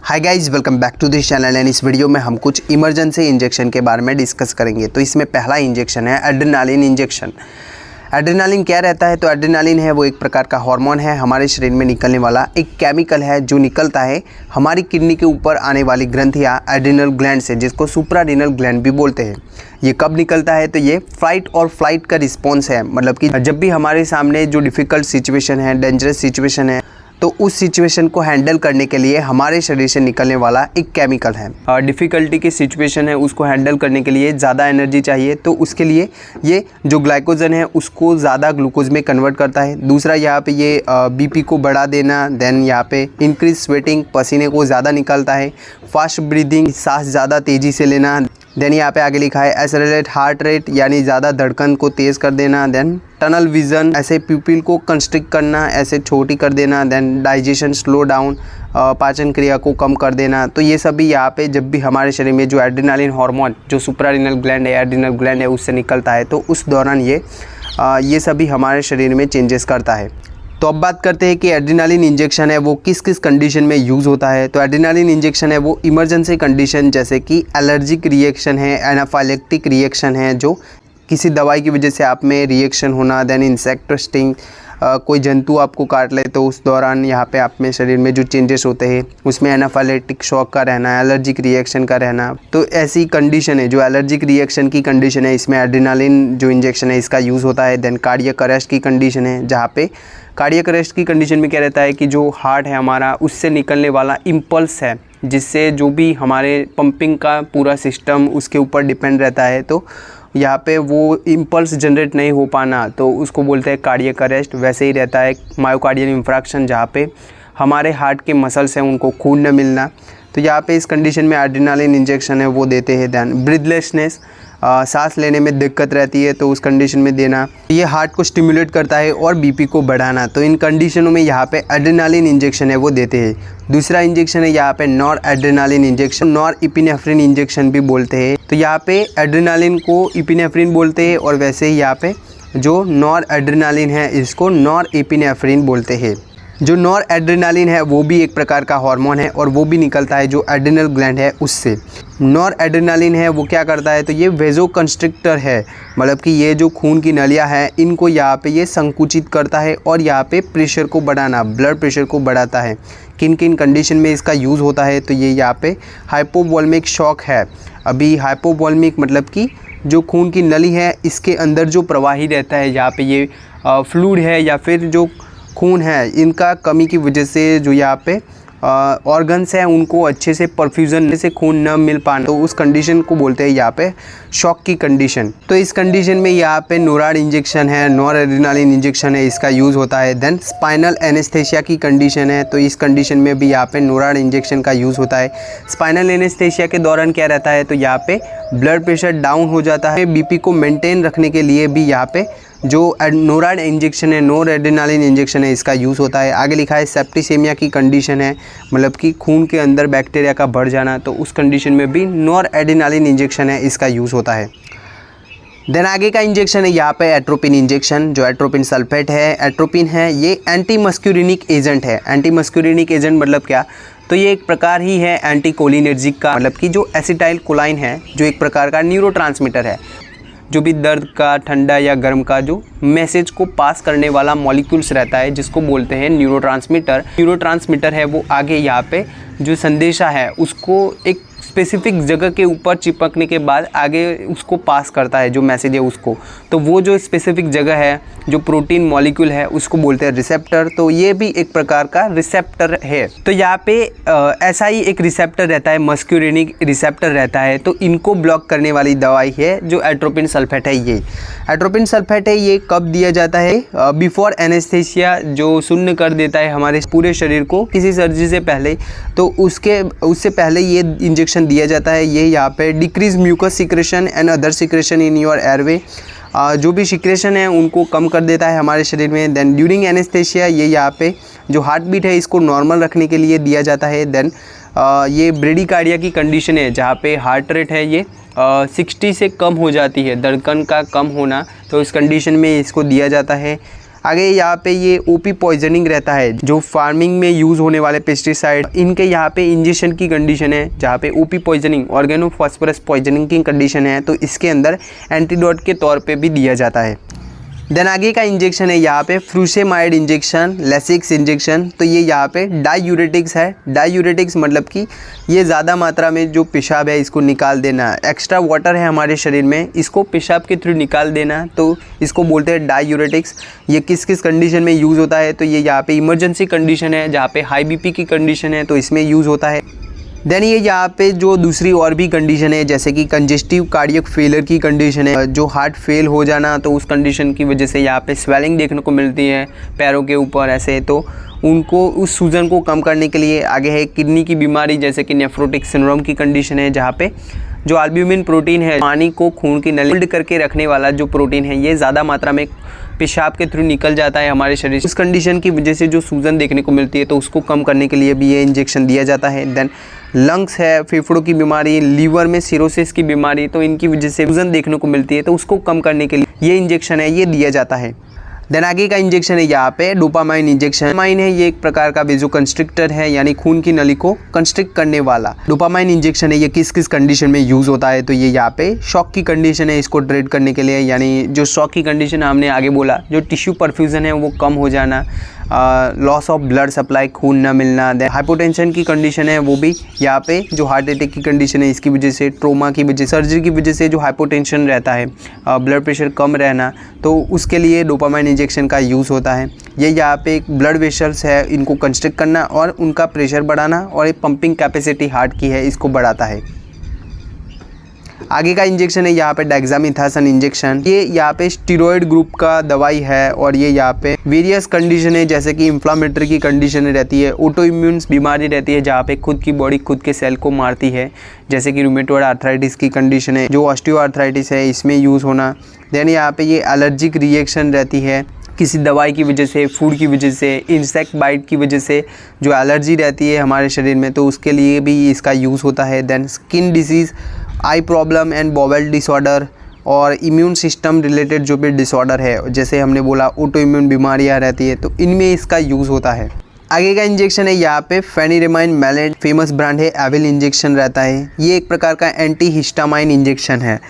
Hi guys, welcome back to this channel. And इस video में हम कुछ इमरजेंसी इंजेक्शन के बारे में डिस्कस करेंगे। तो इसमें पहला इंजेक्शन है एड्रेनालिन इंजेक्शन। एड्रेनालिन क्या रहता है? तो एड्रेनालिन है वो एक प्रकार का हार्मोन है, हमारे शरीर में निकलने वाला एक केमिकल है जो निकलता है हमारी किडनी के ऊपर आने वाली ग्रंथियाँ एड्रिनल ग्लैंड से, जिसको सुप्रारेनल ग्लैंड भी बोलते हैं। ये कब निकलता है? तो ये फाइट और फ्लाइट का रिस्पॉन्स है, मतलब कि जब भी हमारे सामने जो डिफ़िकल्ट सिचुएशन है, डेंजरस सिचुएशन है, तो उस सिचुएशन को हैंडल करने के लिए हमारे शरीर से निकलने वाला एक केमिकल है। डिफ़िकल्टी की सिचुएशन है उसको हैंडल करने के लिए ज़्यादा एनर्जी चाहिए, तो उसके लिए ये जो ग्लाइकोजन है उसको ज़्यादा ग्लूकोज में कन्वर्ट करता है। दूसरा यहाँ पे ये बीपी को बढ़ा देना, देन यहाँ पे इंक्रीज स्वेटिंग, पसीने को ज़्यादा निकलता है, फास्ट ब्रीदिंग, सांस ज़्यादा तेज़ी से लेना। देन यहाँ पे आगे लिखा है एक्सेलरेट हार्ट रेट, यानी ज़्यादा धड़कन को तेज़ कर देना। देन टनल विज़न, ऐसे प्यूपिल को कंस्ट्रिक्ट करना, ऐसे छोटी कर देना। देन डाइजेशन स्लो डाउन, पाचन क्रिया को कम कर देना। तो ये सभी यहाँ पे जब भी हमारे शरीर में जो एड्रेनालिन हार्मोन जो सुप्रारेनल ग्लैंड है, एड्रिनल ग्लैंड है, उससे निकलता है, तो उस दौरान ये सभी हमारे शरीर में चेंजेस करता है। तो अब बात करते हैं कि एड्रेनालिन इंजेक्शन है वो किस किस कंडीशन में यूज़ होता है। तो एड्रेनालिन इंजेक्शन है वो इमरजेंसी कंडीशन, जैसे कि एलर्जिक रिएक्शन है, एनाफाइलेक्टिक रिएक्शन है, जो किसी दवाई की वजह से आप में रिएक्शन होना, देन इंसेक्ट स्टिंग, कोई जंतु आपको काट ले तो उस दौरान यहाँ पे आप में शरीर में जो चेंजेस होते हैं उसमें एनाफाइलेक्टिक शॉक का रहना, एलर्जिक रिएक्शन का रहना। तो ऐसी कंडीशन है जो एलर्जिक रिएक्शन की कंडीशन है, इसमें एड्रेनालिन जो इंजेक्शन है इसका यूज़ होता है। देन कार्डियक अरेस्ट की कंडीशन है, जहाँ पे कार्डियक अरेस्ट की कंडीशन में क्या रहता है कि जो हार्ट है हमारा उससे निकलने वाला इम्पल्स है, जिससे जो भी हमारे पंपिंग का पूरा सिस्टम उसके ऊपर डिपेंड रहता है, तो यहाँ पे वो इम्पल्स जनरेट नहीं हो पाना, तो उसको बोलते हैं कार्डियक अरेस्ट। वैसे ही रहता है मायोकार्डियल इंफ्रैक्शन, जहाँ पे हमारे हार्ट के मसल्स हैं उनको खून न मिलना, तो यहाँ पे इस कंडीशन में एड्रेनालिन इंजेक्शन है वो देते हैं। दैन ब्रीथलेसनेस, सांस लेने में दिक्कत रहती है तो उस कंडीशन में देना। ये हार्ट को स्टिमुलेट करता है और बीपी को बढ़ाना, तो इन कंडीशनों में यहाँ पे एड्रेनालिन इंजेक्शन है वो देते हैं। दूसरा इंजेक्शन है यहाँ पे nor adrenaline injection, nor epinephrine injection भी बोलते हैं। तो यहाँ पे एड्रेनालिन को इपिनेफ्रिन बोलते हैं और वैसे ही यहाँ पे जो नॉर एड्रेनालिन है इसको नॉर इपिनेफ्रिन बोलते हैं। जो नॉर एड्रेनालिन है वो भी एक प्रकार का हार्मोन है और वो भी निकलता है जो एड्रिनल ग्लैंड है उससे। नॉर एड्रेनालिन है वो क्या करता है? तो ये वेजोकंस्ट्रिक्टर है, मतलब कि ये जो खून की नलियाँ हैं इनको यहाँ पे ये संकुचित करता है और यहाँ पे प्रेशर को बढ़ाना, ब्लड प्रेशर को बढ़ाता है। किन किन कंडीशन में इसका यूज़ होता है? तो ये यहाँ पे हाइपोवोल्मिक शॉक है। अभी हाइपोवोल्मिक मतलब कि जो खून की नली है इसके अंदर जो प्रवाही रहता है, यहाँ पे ये फ्लूइड है या फिर जो खून है, इनका कमी की वजह से जो यहाँ पे ऑर्गन्स हैं उनको अच्छे से परफ्यूज़न से खून न मिल पाना, तो उस कंडीशन को बोलते हैं यहाँ पे शॉक की कंडीशन। तो इस कंडीशन में यहाँ पे नोराड इंजेक्शन है, नॉर एड्रेनालिन इंजेक्शन है, इसका यूज़ होता है। देन स्पाइनल एनेस्थेसिया की कंडीशन है, तो इस कंडीशन में भी यहाँ पे नोराड इंजेक्शन का यूज़ होता है। स्पाइनल एनेस्थेसिया के दौरान क्या रहता है? तो यहाँ पे ब्लड प्रेशर डाउन हो जाता है, बीपी को मेंटेन रखने के लिए भी यहाँ पे जो नोराड इंजेक्शन है, नॉर एड्रेनालिन इंजेक्शन है, इसका यूज़ होता है। आगे लिखा है सेप्टिसेमिया की कंडीशन है, मतलब कि खून के अंदर बैक्टीरिया का बढ़ जाना, तो उस कंडीशन में भी नॉर एड्रेनालिन इंजेक्शन है इसका यूज़ होता है। देन आगे का इंजेक्शन है यहाँ पे एट्रोपिन इंजेक्शन, जो एट्रोपिन सल्फेट है, एट्रोपिन है, ये एंटी मस्क्यूरिनिक एजेंट है। एंटी मस्क्यूरिनिक एजेंट मतलब क्या? तो ये एक प्रकार ही है एंटी कोलिनर्जिक का, मतलब कि जो एसिटाइल कोलाइन है जो एक प्रकार का न्यूरोट्रांसमीटर है, जो भी दर्द का, ठंडा या गर्म का जो मैसेज को पास करने वाला मॉलिक्यूल्स रहता है जिसको बोलते हैं न्यूरोट्रांसमीटर। न्यूरोट्रांसमीटर है वो आगे यहाँ पे जो संदेशा है उसको एक स्पेसिफिक जगह के ऊपर चिपकने के बाद आगे उसको पास करता है जो मैसेज है उसको। तो वो जो स्पेसिफिक जगह है, जो प्रोटीन मॉलिक्यूल है, उसको बोलते हैं रिसेप्टर। तो ये भी एक प्रकार का रिसेप्टर है। तो यहाँ पे ऐसा ही एक रिसेप्टर रहता है, मस्क्यूरिनिक रिसेप्टर रहता है, तो इनको ब्लॉक करने वाली दवाई है जो एट्रोपिन सल्फेट है। ये एट्रोपिन सल्फेट है, ये कब दिया जाता है? बिफोर एनेस्थेसिया, जो शून्य कर देता है हमारे पूरे शरीर को किसी सर्जरी से पहले, तो उससे पहले ये इंजेक्शन दिया जाता है। ये यहाँ पे decrease mucus secretion and other secretion in your airway, जो भी सिक्रेशन है उनको कम कर देता है हमारे शरीर में। देन ड्यूरिंग एनेस्थेसिया, ये यहाँ पे जो हार्ट बीट है इसको नॉर्मल रखने के लिए दिया जाता है। देन ये ब्रेडिकार्डिया की कंडीशन है जहाँ पे हार्ट रेट है ये 60 से कम हो जाती है, धड़कन का कम होना, तो इस कंडीशन में इसको दिया जाता है। आगे यहाँ पे ये ओपी पॉइजनिंग रहता है, जो फार्मिंग में यूज़ होने वाले पेस्टिसाइड इनके यहाँ पे इंजेक्शन की कंडीशन है, जहाँ पे ओपी पॉइजनिंग ऑर्गेनोफॉस्फोरस पॉइजनिंग की कंडीशन है, तो इसके अंदर एंटीडोट के तौर पे भी दिया जाता है। देन आगे का इंजेक्शन है यहाँ पे फ्रूसेमाइड इंजेक्शन, लेसिक्स इंजेक्शन। तो ये यहाँ पे डायूरेटिक्स है। डायूरेटिक्स मतलब कि ये ज़्यादा मात्रा में जो पेशाब है इसको निकाल देना, एक्स्ट्रा वाटर है हमारे शरीर में इसको पेशाब के थ्रू निकाल देना, तो इसको बोलते हैं डायूरेटिक्स। ये किस किस कंडीशन में यूज़ होता है, तो ये यहाँ पे इमरजेंसी कंडीशन है, जहाँ पे हाई बीपी की कंडीशन है तो इसमें यूज़ होता है। देन ये यहाँ पे जो दूसरी और भी कंडीशन है, जैसे कि कंजेस्टिव कार्डियक फेलियर की कंडीशन है, जो हार्ट फेल हो जाना, तो उस कंडीशन की वजह से यहाँ पे स्वेलिंग देखने को मिलती है पैरों के ऊपर ऐसे, तो उनको उस सूजन को कम करने के लिए। आगे है किडनी की बीमारी, जैसे कि नेफ्रोटिक सिंड्रोम की कंडीशन है, जहाँ पे जो एल्ब्यूमिन प्रोटीन है, पानी को खून की नली होल्ड करके रखने वाला जो प्रोटीन है, ये ज़्यादा मात्रा में पेशाब के थ्रू निकल जाता है हमारे शरीर से। उस कंडीशन की वजह से जो सूजन देखने को मिलती है, तो उसको कम करने के लिए भी ये इंजेक्शन दिया जाता है। देन लंग्स है, फेफड़ों की बीमारी, लीवर में सिरोसिस की बीमारी, तो इनकी वजह से सूजन देखने को मिलती है, तो उसको कम करने के लिए ये इंजेक्शन है ये दिया जाता है। देन आगे का इंजेक्शन है यहाँ पे डोपामाइन इंजेक्शन। डोपामाइन है ये एक प्रकार का वेजो कंस्ट्रिक्टर है, यानी खून की नली को कंस्ट्रिक्ट करने वाला। डोपामाइन इंजेक्शन है ये किस किस कंडीशन में यूज़ होता है, तो ये यहाँ पे शॉक की कंडीशन है, इसको ट्रीट करने के लिए। यानी जो शॉक की कंडीशन हमने आगे बोला, जो टिश्यू परफ्यूजन है वो कम हो जाना, लॉस ऑफ ब्लड सप्लाई, खून न मिलना। देन हाइपोटेंशन की कंडीशन है वो भी यहाँ पे, जो हार्ट अटैक की कंडीशन है इसकी वजह से, ट्रोमा की वजह, सर्जरी की वजह से जो हाइपोटेंशन रहता है, ब्लड प्रेशर कम रहना, तो उसके लिए डोपामाइन इंजेक्शन का यूज़ होता है। ये यहाँ पे एक ब्लड वेसल्स है, इनको कंस्ट्रिक्ट करना और उनका प्रेशर बढ़ाना, और एक पंपिंग कैपेसिटी हार्ट की है इसको बढ़ाता है। आगे का इंजेक्शन है यहाँ पे डेक्सामेथासोन इंजेक्शन। ये यहाँ पे स्टीरॉयड ग्रुप का दवाई है, और ये यहाँ पे वेरियस कंडीशन है, जैसे कि इन्फ्लामेटरी की कंडीशन रहती है, ऑटो इम्यून बीमारी रहती है, जहाँ पे खुद की बॉडी खुद के सेल को मारती है, जैसे कि रूमेटॉइड आर्थराइटिस की कंडीशन है, जो ऑस्टियो आर्थराइटिस है इसमें यूज़ होना। देन यहाँ पे ये एलर्जिक रिएक्शन रहती है, किसी दवाई की वजह से, फूड की वजह से, इंसेक्ट बाइट की वजह से जो एलर्जी रहती है हमारे शरीर में, तो उसके लिए भी इसका यूज़ होता है। Then skin disease, eye problem and bowel disorder, और इम्यून सिस्टम रिलेटेड जो भी डिसऑर्डर है, जैसे हमने बोला ऑटो इम्यून बीमारियाँ रहती है, तो इनमें इसका यूज़ होता है। आगे का इंजेक्शन है यहाँ पे फेनिरेमाइन मैलेट, फेमस ब्रांड है, एविल इंजेक्शन रहता है। ये एक प्रकार का एंटी हिस्टामाइन इंजेक्शन है।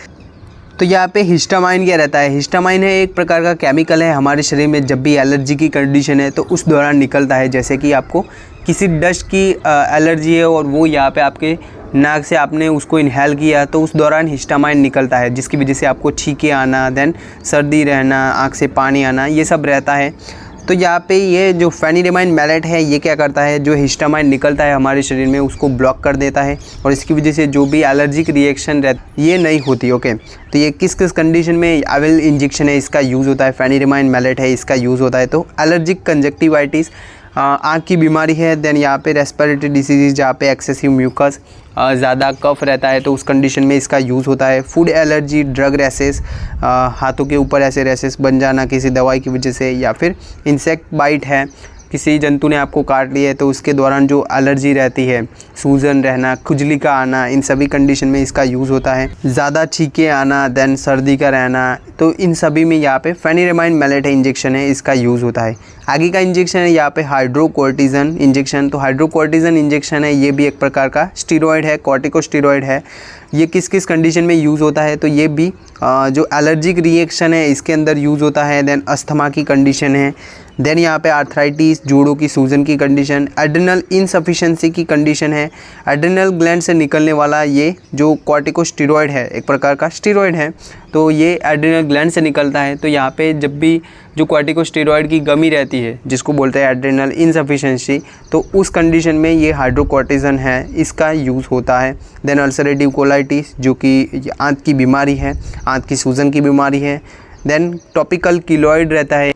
तो यहाँ पे हिस्टामाइन क्या रहता है, हिस्टामाइन है एक प्रकार का केमिकल है, हमारे शरीर में जब भी एलर्जी की कंडीशन है तो उस दौरान निकलता है। जैसे कि आपको किसी डस्ट की एलर्जी है और वो यहाँ पे आपके नाक से आपने उसको इनहेल किया, तो उस दौरान हिस्टामाइन निकलता है, जिसकी वजह से आपको छींके आना, देन सर्दी रहना, आँख से पानी आना, ये सब रहता है। तो यहाँ पे ये जो फेनिरेमाइन मैलेट है ये क्या करता है, जो हिस्टामाइन निकलता है हमारे शरीर में उसको ब्लॉक कर देता है, और इसकी वजह से जो भी एलर्जिक रिएक्शन रहती ये नहीं होती। ओके, तो ये किस किस कंडीशन में एविल इंजेक्शन है इसका यूज़ होता है, फेनिरेमाइन मैलेट है इसका यूज़ होता है। तो एलर्जिक कंजक्टिवाइटिस, आँख की बीमारी है, देन यहाँ पे रेस्पिरेटरी डिसीज़, जहाँ पे एक्सेसिव म्यूकस, ज़्यादा कफ रहता है, तो उस कंडीशन में इसका यूज़ होता है। फूड एलर्जी, ड्रग रैसेस, हाथों के ऊपर ऐसे रैसेस बन जाना किसी दवाई की वजह से, या फिर इंसेक्ट बाइट है, किसी जंतु ने आपको काट लिया है तो उसके दौरान जो एलर्जी रहती है, सूजन रहना, खुजली का आना, इन सभी कंडीशन में इसका यूज़ होता है। ज़्यादा छींके आना, देन सर्दी का रहना, तो इन सभी में यहाँ पे फेनिरेमाइन मैलेट इंजेक्शन है इसका यूज़ होता है। आगे का इंजेक्शन है यहाँ पे हाइड्रोकोर्टिजन इंजेक्शन। तो हाइड्रोकोर्टिजन इंजेक्शन है, ये भी एक प्रकार का स्टीरॉयड है, कॉर्टिकोस्टीरॉयड है। ये किस किस कंडीशन में यूज़ होता है, तो ये भी जो एलर्जिक रिएक्शन है इसके अंदर यूज़ होता है। देन अस्थमा की कंडीशन है, देन यहाँ पे आर्थराइटिस, जोड़ों की सूजन की कंडीशन, एड्रिनल इनसफिशिएंसी की कंडीशन है। एड्रिनल ग्लैंड से निकलने वाला ये जो कॉर्टिकोस्टीरॉयड है, एक प्रकार का स्टीरॉयड है, तो ये एड्रिनल ग्लैंड से निकलता है। तो यहाँ पे जब भी जो कॉर्टिकोस्टीरॉयड की कमी रहती है, जिसको बोलते हैं एड्रिनल इनसफिशिएंसी, तो उस कंडीशन में ये हाइड्रोकोर्टिजन है इसका यूज़ होता है। देन अल्सरेटिव कोलाइटिस, जो कि आंत की बीमारी है, आंत की सूजन की बीमारी है। देन टॉपिकल कीलॉइड रहता है,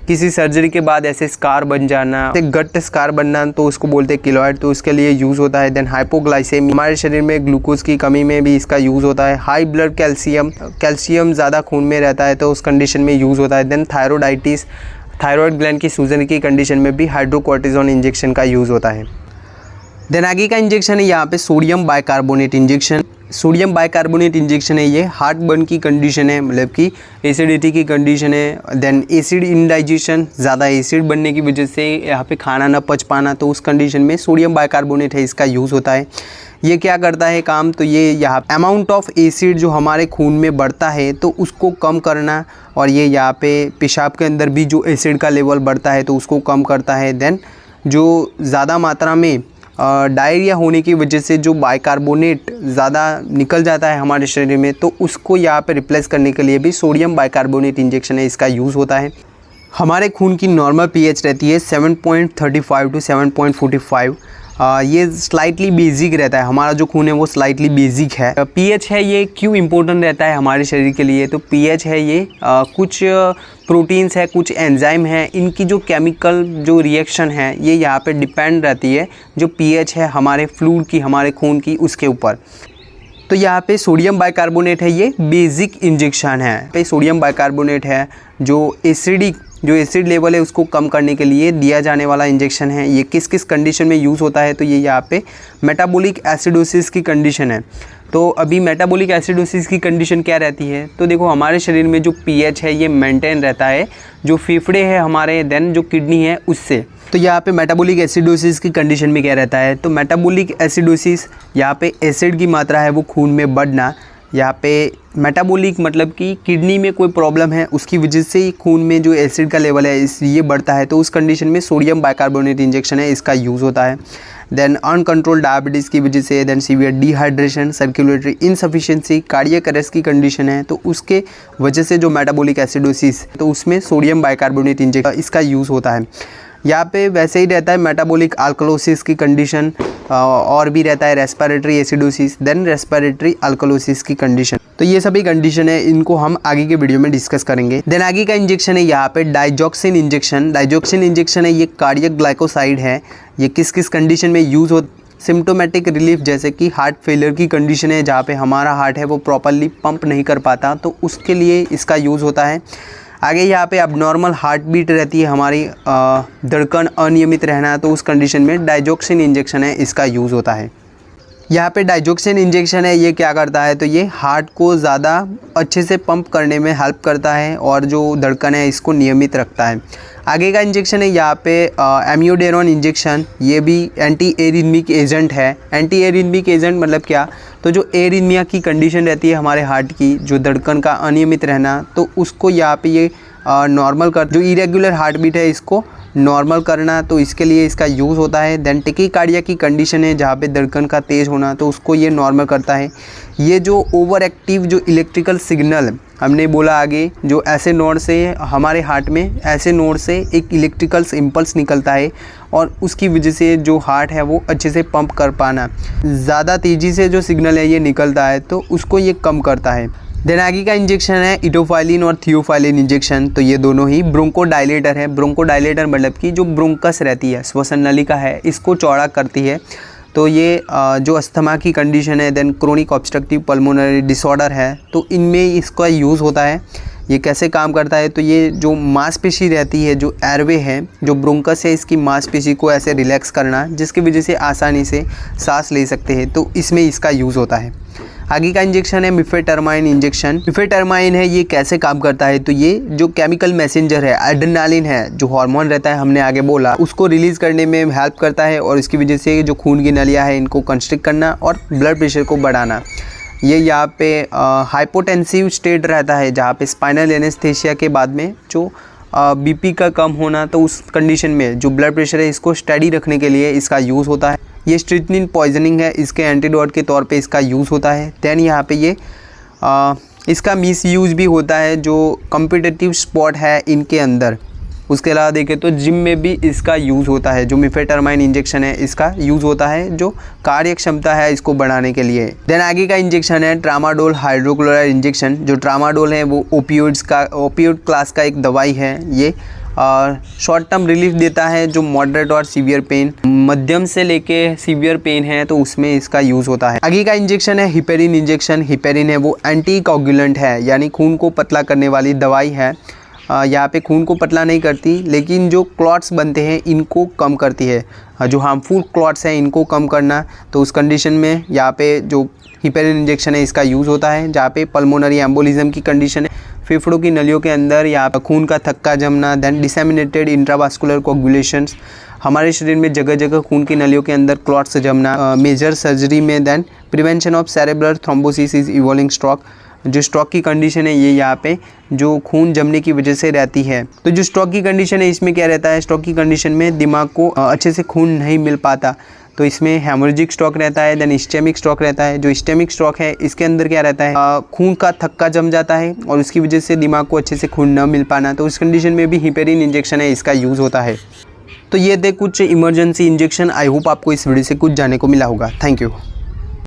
किसी सर्जरी के बाद ऐसे स्कार बन जाना, गट स्कार बनना, तो उसको बोलते हैं कीलॉइड, तो उसके लिए यूज़ होता है। देन हाइपोग्लाइसेमिया, हमारे शरीर में ग्लूकोज की कमी में भी इसका यूज़ होता है। हाई ब्लड कैल्शियम, कैल्शियम ज़्यादा खून में रहता है तो उस कंडीशन में यूज़ होता है। देन थायरोडाइटिस, थायराइड ग्लैंड की सूजन की कंडीशन में भी हाइड्रोकोर्टिजोन इंजेक्शन का यूज़ होता है। देन आगे का इंजेक्शन है यहाँ पे sodium bicarbonate injection. Sodium bicarbonate injection है ये हार्ट बर्न की कंडीशन है, मतलब कि एसिडिटी की कंडीशन है। देन एसिड इंडाइजेशन, ज़्यादा एसिड बनने की वजह से यहाँ पे खाना ना पच पाना, तो उस कंडीशन में सोडियम बाइकार्बोनेट है इसका यूज़ होता है। ये क्या करता है काम, तो ये यहाँ अमाउंट ऑफ एसिड जो हमारे खून में बढ़ता है तो उसको कम करना, और ये यहाँ पे पेशाब के अंदर भी जो एसिड का लेवल बढ़ता है तो उसको कम करता है। देन जो ज़्यादा मात्रा में डायरिया होने की वजह से जो बाइकार्बोनेट ज़्यादा निकल जाता है हमारे शरीर में, तो उसको यहाँ पे रिप्लेस करने के लिए भी सोडियम बाइकार्बोनेट इंजेक्शन है इसका यूज़ होता है। हमारे खून की नॉर्मल पीएच रहती है 7.35 टू 7.45। ये स्लाइटली बेसिक रहता है, हमारा जो खून है वो स्लाइटली बेसिक है। पीएच है ये क्यों इम्पोर्टेंट रहता है हमारे शरीर के लिए, तो पीएच है ये कुछ प्रोटीन्स है, कुछ एंजाइम है, इनकी जो केमिकल जो रिएक्शन है ये यहाँ पे डिपेंड रहती है जो पीएच है हमारे फ्लूइड की, हमारे खून की, उसके ऊपर। तो यहाँ पे सोडियम बाइकार्बोनेट है ये बेसिक इंजेक्शन है। पे सोडियम बाइकार्बोनेट है जो एसिड लेवल है उसको कम करने के लिए दिया जाने वाला इंजेक्शन है। ये किस किस कंडीशन में यूज़ होता है, तो ये यहाँ पे मेटाबॉलिक एसिडोसिस की कंडीशन है। तो अभी मेटाबॉलिक एसिडोसिस की कंडीशन क्या रहती है, तो देखो हमारे शरीर में जो पीएच है ये मेंटेन रहता है जो फेफड़े है हमारे, देन जो किडनी है उससे। तो यहाँ पे मेटाबॉलिक एसिडोसिस की कंडीशन में क्या रहता है, तो मेटाबॉलिक एसिडोसिस यहाँ पे एसिड की मात्रा है वो खून में बढ़ना। यहाँ पे मेटाबॉलिक मतलब कि किडनी में कोई प्रॉब्लम है उसकी वजह से खून में जो एसिड का लेवल है ये बढ़ता है, तो उस कंडीशन में सोडियम बाइकार्बोनेट इंजेक्शन है इसका यूज़ होता है। देन अनकंट्रोल डायबिटीज़ की वजह से, then severe dehydration, circulatory insufficiency, cardiac arrest की कंडीशन है, तो उसके वजह से जो मेटाबॉलिक एसिडोसिस, तो उसमें सोडियम बाइकार्बोनेट इंजेक्शन इसका यूज़ होता है। यहाँ पे वैसे ही रहता है मेटाबॉलिक अल्कलोसिस की कंडीशन, और भी रहता है respiratory acidosis, then respiratory alkalosis की कंडीशन। तो ये सभी कंडीशन है, इनको हम आगे के वीडियो में डिस्कस करेंगे। देन आगे का इंजेक्शन है यहाँ पे डाइजॉक्सिन इंजेक्शन। डाइजॉक्सिन इंजेक्शन है ये कार्डियक ग्लाइकोसाइड है। ये किस किस कंडीशन में यूज़ हो, सिम्टोमेटिक रिलीफ, जैसे कि हार्ट फेलियर की कंडीशन है जहाँ पे हमारा हार्ट है वो प्रॉपरली पंप नहीं कर पाता, तो उसके लिए इसका यूज़ होता है। आगे यहाँ पे अबनॉर्मल हार्ट बीट रहती है हमारी, धड़कन अनियमित रहना, तो उस कंडीशन में डाइजॉक्सिन इंजेक्शन है इसका यूज़ होता है। यहाँ पे डाइजॉक्सिन इंजेक्शन है ये क्या करता है, तो ये हार्ट को ज़्यादा अच्छे से पंप करने में हेल्प करता है और जो धड़कन है इसको नियमित रखता है। आगे का इंजेक्शन है यहाँ पे एम्योडेरोन इंजेक्शन। ये भी एंटी एरिथमिक एजेंट है। एंटी एरिथमिक एजेंट मतलब क्या, तो जो एरिथमिया की कंडीशन रहती है हमारे हार्ट की, जो धड़कन का अनियमित रहना, तो उसको यहाँ पे ये नॉर्मल कर, जो इरेगुलर हार्ट बीट है इसको नॉर्मल करना, तो इसके लिए इसका यूज़ होता है। देन टेकीकार्डिया की कंडीशन है जहाँ पे धड़कन का तेज़ होना, तो उसको ये नॉर्मल करता है। ये जो ओवर एक्टिव जो इलेक्ट्रिकल सिग्नल हमने बोला आगे, जो ऐसे नोड से हमारे हार्ट में ऐसे नोड से एक इलेक्ट्रिकल इम्पल्स निकलता है और उसकी वजह से जो हार्ट है वो अच्छे से पंप कर पाना, ज़्यादा तेज़ी से जो सिग्नल है ये निकलता है, तो उसको ये कम करता है। देन आगे का इंजेक्शन है इटोफाइलिन और थियोफाइलिन इंजेक्शन। तो ये दोनों ही ब्रोंकोडायलेटर है। ब्रोंकोडायलेटर मतलब कि जो ब्रोंकस रहती है, श्वसन नलिका है, इसको चौड़ा करती है। तो ये जो अस्थमा की कंडीशन है, then chronic obstructive pulmonary disorder है, तो इनमें इसका यूज़ होता है। ये कैसे काम करता है, तो ये जो मांसपेशी रहती है, जो एयरवे है, जो ब्रोंकस है, इसकी मांसपेशी को ऐसे रिलैक्स करना, जिसकी वजह से आसानी से सांस ले सकते हैं, तो इसमें इसका यूज़ होता है। आगे का इंजेक्शन है मिफेटरमाइन इंजेक्शन। मिफेटरमाइन है ये कैसे काम करता है, तो ये जो केमिकल मैसेंजर है, एड्रेनालिन है, जो हार्मोन रहता है हमने आगे बोला, उसको रिलीज़ करने में हेल्प करता है और इसकी वजह से जो खून की नलियाँ है इनको कंस्ट्रिक्ट करना और ब्लड प्रेशर को बढ़ाना। ये यहाँ पे हाइपोटेंसिव स्टेट रहता है जहाँ पे स्पाइनल एनेस्थीसिया के बाद में जो बीपी का कम होना, तो उस कंडीशन में जो ब्लड प्रेशर है इसको स्टडी रखने के लिए इसका यूज़ होता है। ये स्ट्रिक्निन पॉइजनिंग है, इसके एंटीडोट के तौर पे इसका यूज़ होता है। दैन यहाँ पे ये इसका मिस यूज़ भी होता है जो कॉम्पिटिटिव स्पोर्ट है इनके अंदर। उसके अलावा देखें तो जिम में भी इसका यूज़ होता है। जो मिफेटरमाइन इंजेक्शन है इसका यूज़ होता है जो कार्य क्षमता है इसको बढ़ाने के लिए। देन आगे का इंजेक्शन है ट्रामाडोल हाइड्रोक्लोराइड इंजेक्शन। जो ट्रामाडोल है वो ओपियोइड क्लास का एक दवाई है। ये शॉर्ट टर्म रिलीफ देता है जो मॉडरेट और सीवियर पेन, मध्यम से लेके सीवियर पेन है तो उसमें इसका यूज़ होता है। आगे का इंजेक्शन है हिपेरिन इंजेक्शन। हिपेरिन है वो एंटी कोगुलेंट है, यानी खून को पतला करने वाली दवाई है। यहाँ पे खून को पतला नहीं करती लेकिन जो क्लॉट्स बनते हैं इनको कम करती है। जो हार्मफुल क्लॉट्स हैं इनको कम करना, तो उस कंडीशन में यहाँ पे जो हिपेरिन इंजेक्शन है इसका यूज़ होता है। जहाँ पे पल्मोनरी एम्बोलिज्म की कंडीशन है, फेफड़ों की नलियों के अंदर यहाँ पर खून का थक्का जमना, देन डिसेमिनेटेड इंट्रावास्कुलर कोगुलेशंस, हमारे शरीर में जगह जगह खून की नलियों के अंदर क्लॉट्स जमना, मेजर सर्जरी में, then prevention of cerebral thrombosis is evolving stroke. जो स्ट्रोक की कंडीशन है ये यहाँ पे जो खून जमने की वजह से रहती है। तो जो स्ट्रोक की कंडीशन है इसमें क्या रहता है, स्ट्रोक की कंडीशन में दिमाग को अच्छे से खून नहीं मिल पाता, तो इसमें हेमोरेजिक स्ट्रोक रहता है, देन इस्टेमिक स्ट्रोक रहता है। जो इस्टेमिक स्ट्रोक है इसके अंदर क्या रहता है, खून का थक्का जम जाता है और उसकी वजह से दिमाग को अच्छे से खून न मिल पाना, तो उस कंडीशन में भी हिपेरिन इंजेक्शन है इसका यूज़ होता है। तो ये थे कुछ इमरजेंसी इंजेक्शन। आई होप आपको इस वीडियो से कुछ जानने को मिला होगा। Thank you.